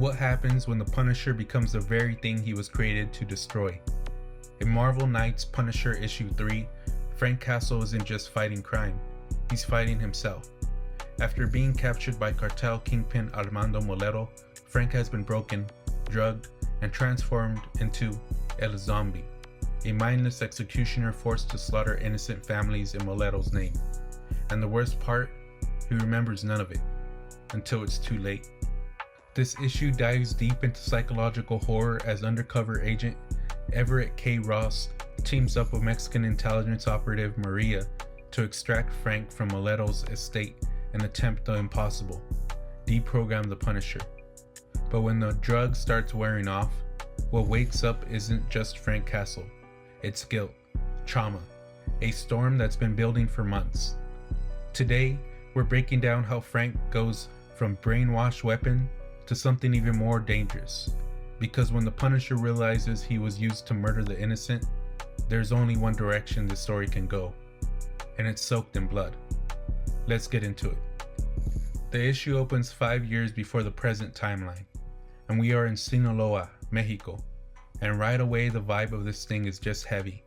What happens when the Punisher becomes the very thing he was created to destroy? In Marvel Knights Punisher issue 3, Frank Castle isn't just fighting crime, he's fighting himself. After being captured by cartel kingpin Armando Molero, Frank has been broken, drugged, and transformed into El Zombie, a mindless executioner forced to slaughter innocent families in Molero's name. And the worst part, he remembers none of it, until it's too late. This issue dives deep into psychological horror as undercover agent Everett K. Ross teams up with Mexican intelligence operative Maria to extract Frank from Molero's estate and attempt the impossible, deprogram the Punisher. But when the drug starts wearing off, what wakes up isn't just Frank Castle, it's guilt, trauma, a storm that's been building for months. Today, we're breaking down how Frank goes from brainwashed weapon to something even more dangerous. Because when the Punisher realizes he was used to murder the innocent, there's only one direction this story can go, and it's soaked in blood. Let's get into it. The issue opens 5 years before the present timeline, and we are in Sinaloa, Mexico, and right away the vibe of this thing is just heavy.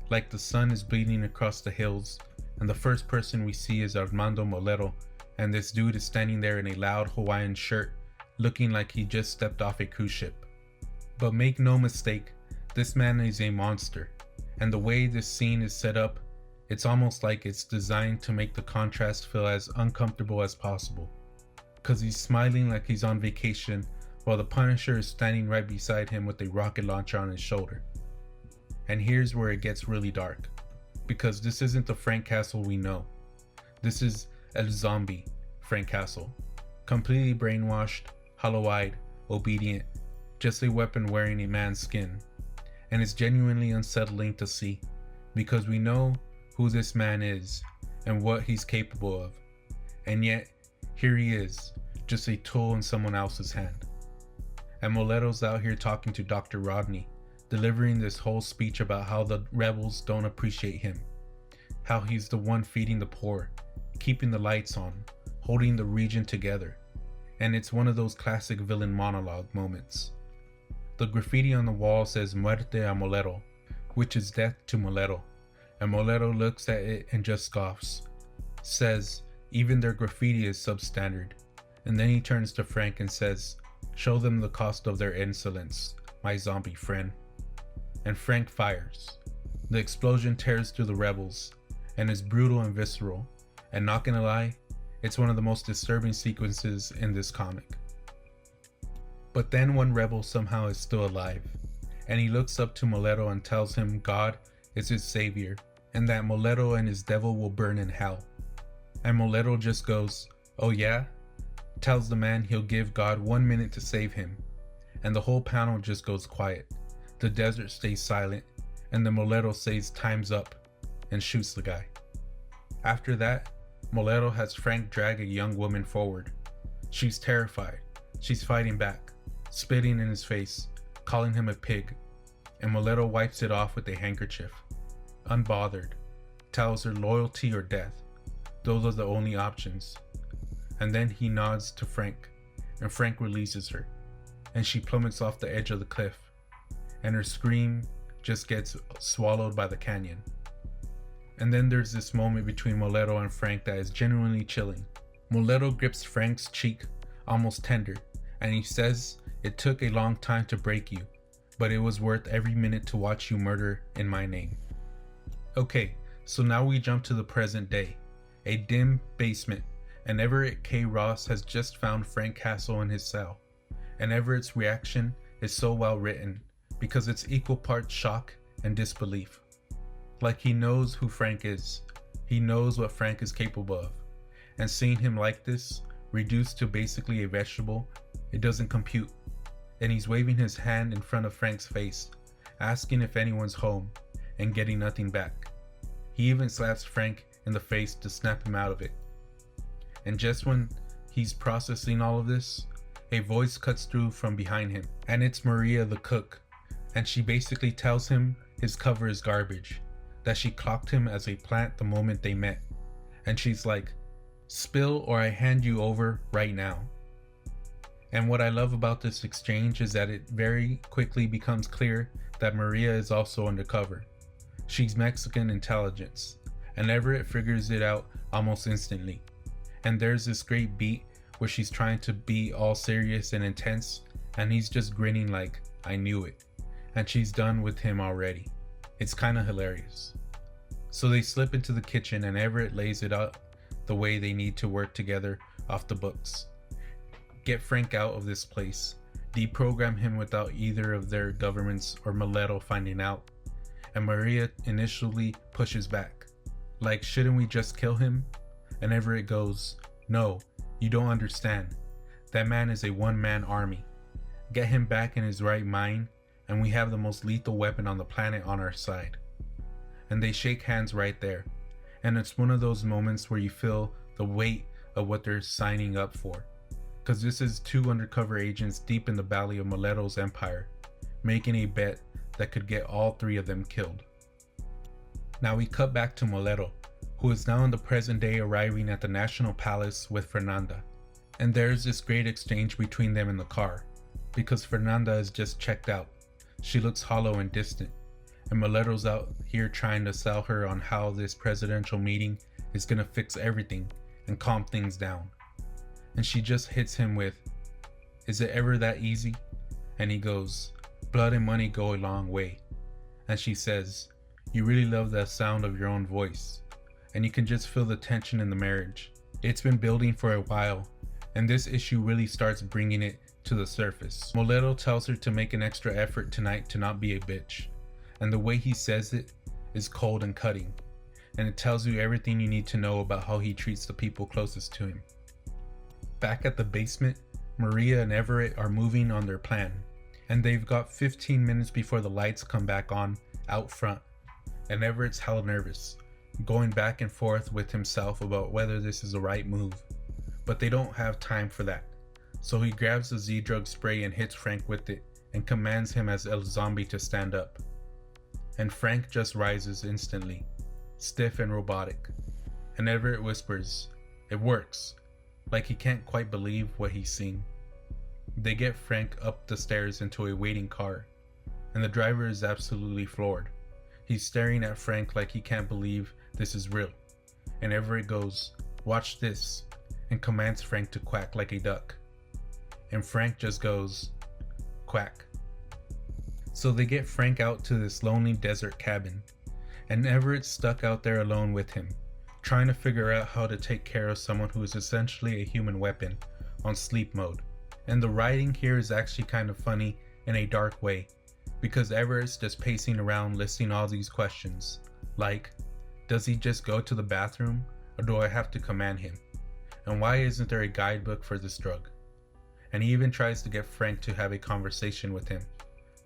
Like the sun is bleeding across the hills, and the first person we see is Armando Molero, and this dude is standing there in a loud Hawaiian shirt, looking like he just stepped off a cruise ship. But make no mistake, this man is a monster, and the way this scene is set up, it's almost like it's designed to make the contrast feel as uncomfortable as possible. Cause he's smiling like he's on vacation, while the Punisher is standing right beside him with a rocket launcher on his shoulder. And here's where it gets really dark, because this isn't the Frank Castle we know. This is El Zombie Frank Castle, completely brainwashed, hollow-eyed, obedient, just a weapon wearing a man's skin. And it's genuinely unsettling to see, because we know who this man is and what he's capable of, and yet here he is, just a tool in someone else's hand. And Molero's out here talking to Dr. Rodney, delivering this whole speech about how the rebels don't appreciate him, how he's the one feeding the poor, keeping the lights on, holding the region together. And it's one of those classic villain monologue moments. The graffiti on the wall says Muerte a Molero, which is death to Molero, and Molero looks at it and just scoffs, says even their graffiti is substandard, and then he turns to Frank and says, "Show them the cost of their insolence, my zombie friend." And Frank fires. The explosion tears through the rebels, and is brutal and visceral, and not gonna lie, it's one of the most disturbing sequences in this comic. But then one rebel somehow is still alive, and he looks up to Molero and tells him God is his savior, and that Molero and his devil will burn in hell. And Molero just goes, "Oh yeah?" Tells the man he'll give God 1 minute to save him, and the whole panel just goes quiet. The desert stays silent, and the Molero says time's up, and shoots the guy. After that, Molero has Frank drag a young woman forward. She's terrified, she's fighting back, spitting in his face, calling him a pig, and Molero wipes it off with a handkerchief. Unbothered, tells her loyalty or death, those are the only options. And then he nods to Frank, and Frank releases her, and she plummets off the edge of the cliff, and her scream just gets swallowed by the canyon. And then there's this moment between Molero and Frank that is genuinely chilling. Molero grips Frank's cheek, almost tender, and he says, "It took a long time to break you, but it was worth every minute to watch you murder in my name." Okay, so now we jump to the present day, a dim basement, and Everett K. Ross has just found Frank Castle in his cell, and Everett's reaction is so well written because it's equal parts shock and disbelief. Like he knows who Frank is, he knows what Frank is capable of, and seeing him like this, reduced to basically a vegetable, it doesn't compute. And he's waving his hand in front of Frank's face, asking if anyone's home, and getting nothing back. He even slaps Frank in the face to snap him out of it. And just when he's processing all of this, a voice cuts through from behind him, and it's Maria the cook, and she basically tells him his cover is garbage, that she clocked him as a plant the moment they met, and she's like, "Spill or I hand you over right now." And what I love about this exchange is that it very quickly becomes clear that Maria is also undercover. She's Mexican intelligence, and Everett figures it out almost instantly. And there's this great beat where she's trying to be all serious and intense, and he's just grinning like, I knew it. And she's done with him already. It's kinda hilarious. So they slip into the kitchen and Everett lays it out the way they need to work together off the books. Get Frank out of this place, deprogram him without either of their governments or Mileto finding out. And Maria initially pushes back. Like, shouldn't we just kill him? And Everett goes, no, you don't understand. That man is a one-man army. Get him back in his right mind, and we have the most lethal weapon on the planet on our side. And they shake hands right there. And it's one of those moments where you feel the weight of what they're signing up for. Because this is two undercover agents deep in the belly of Mileto's empire, making a bet that could get all three of them killed. Now we cut back to Mileto, who is now in the present day arriving at the National Palace with Fernanda. And there's this great exchange between them in the car, because Fernanda is just checked out. She looks hollow and distant, and Mileto's out here trying to sell her on how this presidential meeting is gonna fix everything and calm things down. And she just hits him with, is it ever that easy? And he goes, blood and money go a long way. And she says, you really love the sound of your own voice. And you can just feel the tension in the marriage. It's been building for a while, and this issue really starts bringing it to the surface. Mileto tells her to make an extra effort tonight to not be a bitch. And the way he says it is cold and cutting. And it tells you everything you need to know about how he treats the people closest to him. Back at the basement, Maria and Everett are moving on their plan. And they've got 15 minutes before the lights come back on out front. And Everett's hella nervous, going back and forth with himself about whether this is the right move. But they don't have time for that. So he grabs the Z-drug spray and hits Frank with it and commands him as El Zombie to stand up. And Frank just rises instantly, stiff and robotic. And Everett whispers, it works, like he can't quite believe what he's seen. They get Frank up the stairs into a waiting car, and the driver is absolutely floored. He's staring at Frank like he can't believe this is real. And Everett goes, watch this, and commands Frank to quack like a duck. And Frank just goes, quack. So they get Frank out to this lonely desert cabin, and Everett's stuck out there alone with him, trying to figure out how to take care of someone who is essentially a human weapon on sleep mode. And the writing here is actually kind of funny in a dark way, because Everett's just pacing around listing all these questions, like, does he just go to the bathroom, or do I have to command him? And why isn't there a guidebook for this drug? And he even tries to get Frank to have a conversation with him,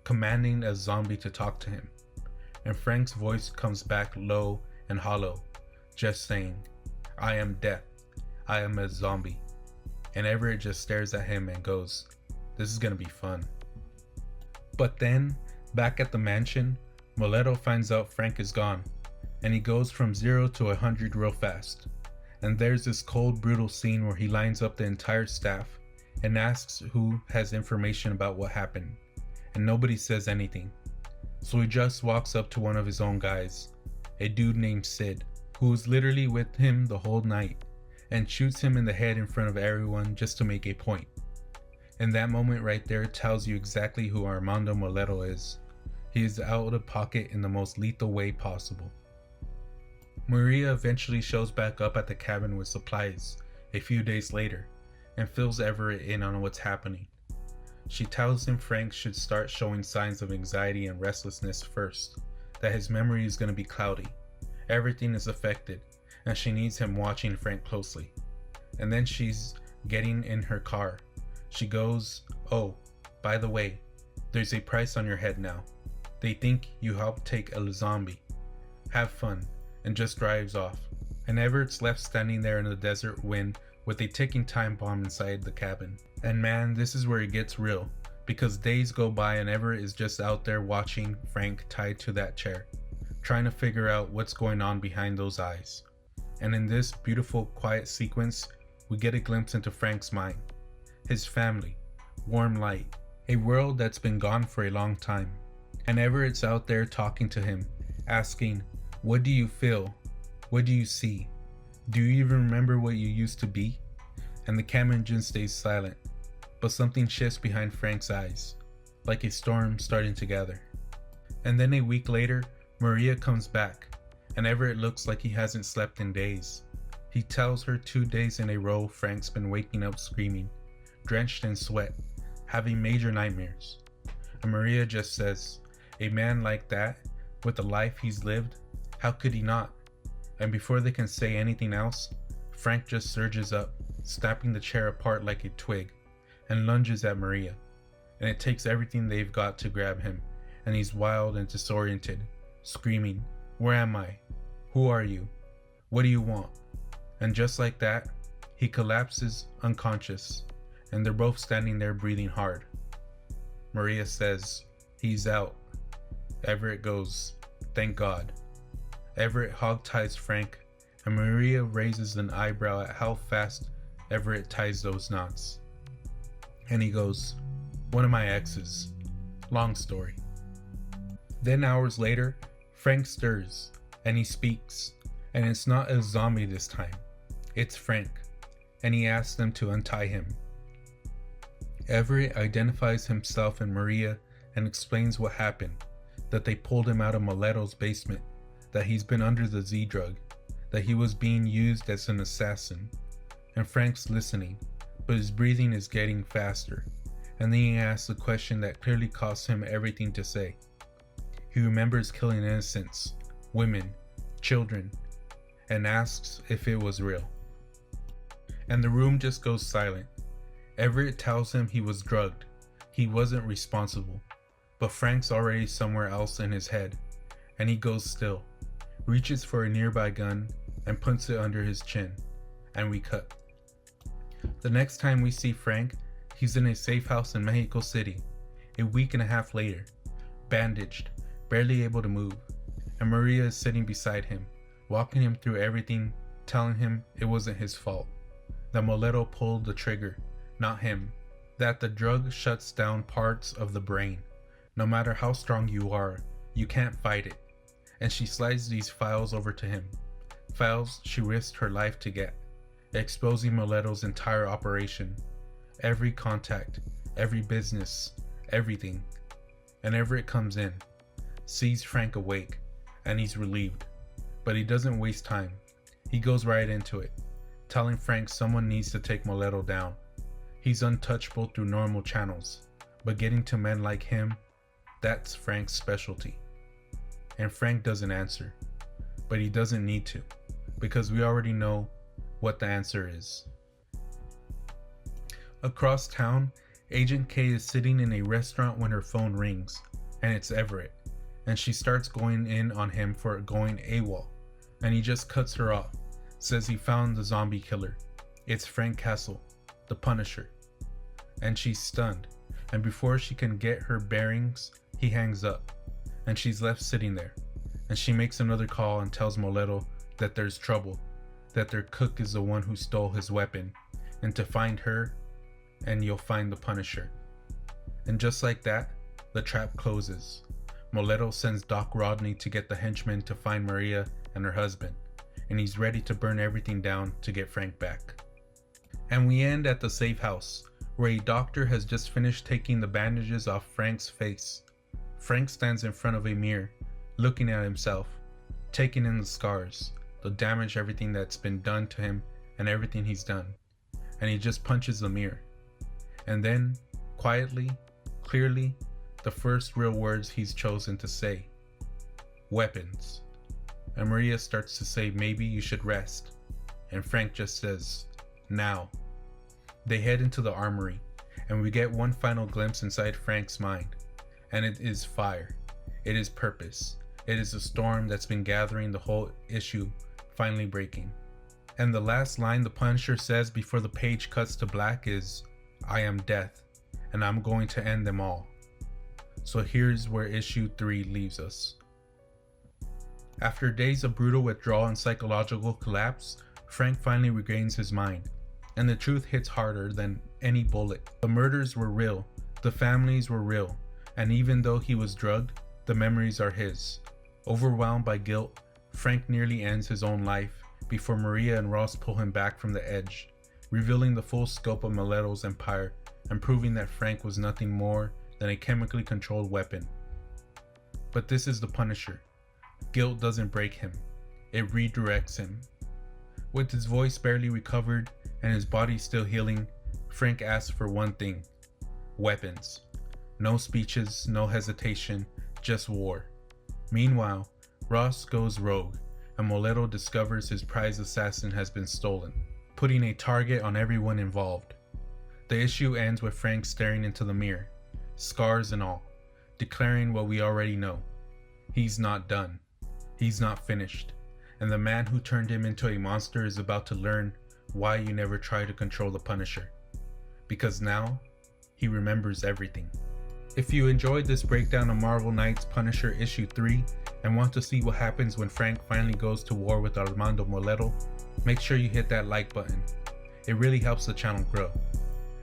commanding a zombie to talk to him. And Frank's voice comes back low and hollow, just saying, I am death, I am a zombie. And Everett just stares at him and goes, this is gonna be fun. But then, back at the mansion, Mileto finds out Frank is gone, and he goes from 0 to 100 real fast. And there's this cold, brutal scene where he lines up the entire staff and asks who has information about what happened, and nobody says anything. So he just walks up to one of his own guys, a dude named Sid, who was literally with him the whole night, and shoots him in the head in front of everyone just to make a point. And that moment right there tells you exactly who Armando Mileto is. He is out of pocket in the most lethal way possible. Maria eventually shows back up at the cabin with supplies a few days later, and fills Everett in on what's happening. She tells him Frank should start showing signs of anxiety and restlessness first, that his memory is going to be cloudy, everything is affected, and she needs him watching Frank closely. And then she's getting in her car. She goes, oh, by the way, there's a price on your head now. They think you helped take El Zombie. Have fun, and just drives off. And Everett's left standing there in the desert wind with a ticking time bomb inside the cabin. And man, this is where it gets real, because days go by and Everett is just out there watching Frank tied to that chair, trying to figure out what's going on behind those eyes. And in this beautiful, quiet sequence, we get a glimpse into Frank's mind, his family, warm light, a world that's been gone for a long time. And Everett's out there talking to him, asking, "What do you feel? What do you see? Do you even remember what you used to be?" And the Cameron stays silent, but something shifts behind Frank's eyes, like a storm starting to gather. And then a week later, Maria comes back, and Everett looks like he hasn't slept in days. He tells her 2 days in a row Frank's been waking up screaming, drenched in sweat, having major nightmares. And Maria just says, "A man like that, with the life he's lived, how could he not?" And before they can say anything else, Frank just surges up, snapping the chair apart like a twig, and lunges at Maria. And it takes everything they've got to grab him, and he's wild and disoriented, screaming, "Where am I? Who are you? What do you want?" And just like that, he collapses unconscious, and they're both standing there breathing hard. Maria says, "He's out." Everett goes, "Thank God." Everett hog-ties Frank, and Maria raises an eyebrow at how fast Everett ties those knots. And he goes, "One of my exes. Long story." Then hours later, Frank stirs, and he speaks, and it's not a zombie this time. It's Frank, and he asks them to untie him. Everett identifies himself and Maria and explains what happened, that they pulled him out of Moleto's basement, that he's been under the Z drug, that he was being used as an assassin. And Frank's listening, but his breathing is getting faster, and then he asks a question that clearly costs him everything to say. He remembers killing innocents, women, children, and asks if it was real. And the room just goes silent. Everett tells him he was drugged, he wasn't responsible, but Frank's already somewhere else in his head, and he goes still, reaches for a nearby gun, and puts it under his chin, and we cut. The next time we see Frank, he's in a safe house in Mexico City, a week and a half later, bandaged, barely able to move, and Maria is sitting beside him, walking him through everything, telling him it wasn't his fault, that Moleto pulled the trigger, not him, that the drug shuts down parts of the brain. No matter how strong you are, you can't fight it. And she slides these files over to him, files she risked her life to get, exposing Moleto's entire operation, every contact, every business, everything. And Everett comes in, sees Frank awake, and he's relieved. But he doesn't waste time. He goes right into it, telling Frank someone needs to take Moleto down. He's untouchable through normal channels, but getting to men like him, that's Frank's specialty. And Frank doesn't answer, but he doesn't need to, because we already know what the answer is. Across town, Agent K is sitting in a restaurant when her phone rings, and it's Everett, and she starts going in on him for going AWOL, and he just cuts her off, says he found the zombie killer. It's Frank Castle, the Punisher. And she's stunned, and before she can get her bearings, he hangs up, and she's left sitting there, and she makes another call and tells Moleto that there's trouble, that their cook is the one who stole his weapon, and to find her, and you'll find the Punisher. And just like that, the trap closes. Moleto sends Doc Rodney to get the henchmen to find Maria and her husband, and he's ready to burn everything down to get Frank back. And we end at the safe house, where a doctor has just finished taking the bandages off Frank's face. Frank stands in front of a mirror, looking at himself, taking in the scars, the damage, everything that's been done to him, and everything he's done. And he just punches the mirror. And then, quietly, clearly, the first real words he's chosen to say: weapons. And Maria starts to say, "Maybe you should rest." And Frank just says, "Now." They head into the armory, and we get one final glimpse inside Frank's mind. And it is fire. It is purpose. It is a storm that's been gathering the whole issue, finally breaking. And the last line the Punisher says before the page cuts to black is, "I am death, and I'm going to end them all." So here's where issue 3 leaves us. After days of brutal withdrawal and psychological collapse, Frank finally regains his mind, and the truth hits harder than any bullet. The murders were real, the families were real, and even though he was drugged, the memories are his. Overwhelmed by guilt, Frank nearly ends his own life before Maria and Ross pull him back from the edge, revealing the full scope of Mileto's empire and proving that Frank was nothing more than a chemically controlled weapon. But this is the Punisher. Guilt doesn't break him, it redirects him. With his voice barely recovered and his body still healing, Frank asks for one thing: weapons. No speeches, no hesitation, just war. Meanwhile, Ross goes rogue, and Mileto discovers his prize assassin has been stolen, putting a target on everyone involved. The issue ends with Frank staring into the mirror, scars and all, declaring what we already know. He's not done. He's not finished. And the man who turned him into a monster is about to learn why you never try to control the Punisher. Because now, he remembers everything. If you enjoyed this breakdown of Marvel Knights Punisher issue 3 and want to see what happens when Frank finally goes to war with Armando Mileto, make sure you hit that like button. It really helps the channel grow.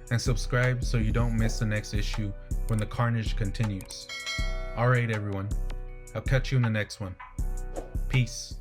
And subscribe so you don't miss the next issue when the carnage continues. Alright everyone, I'll catch you in the next one. Peace.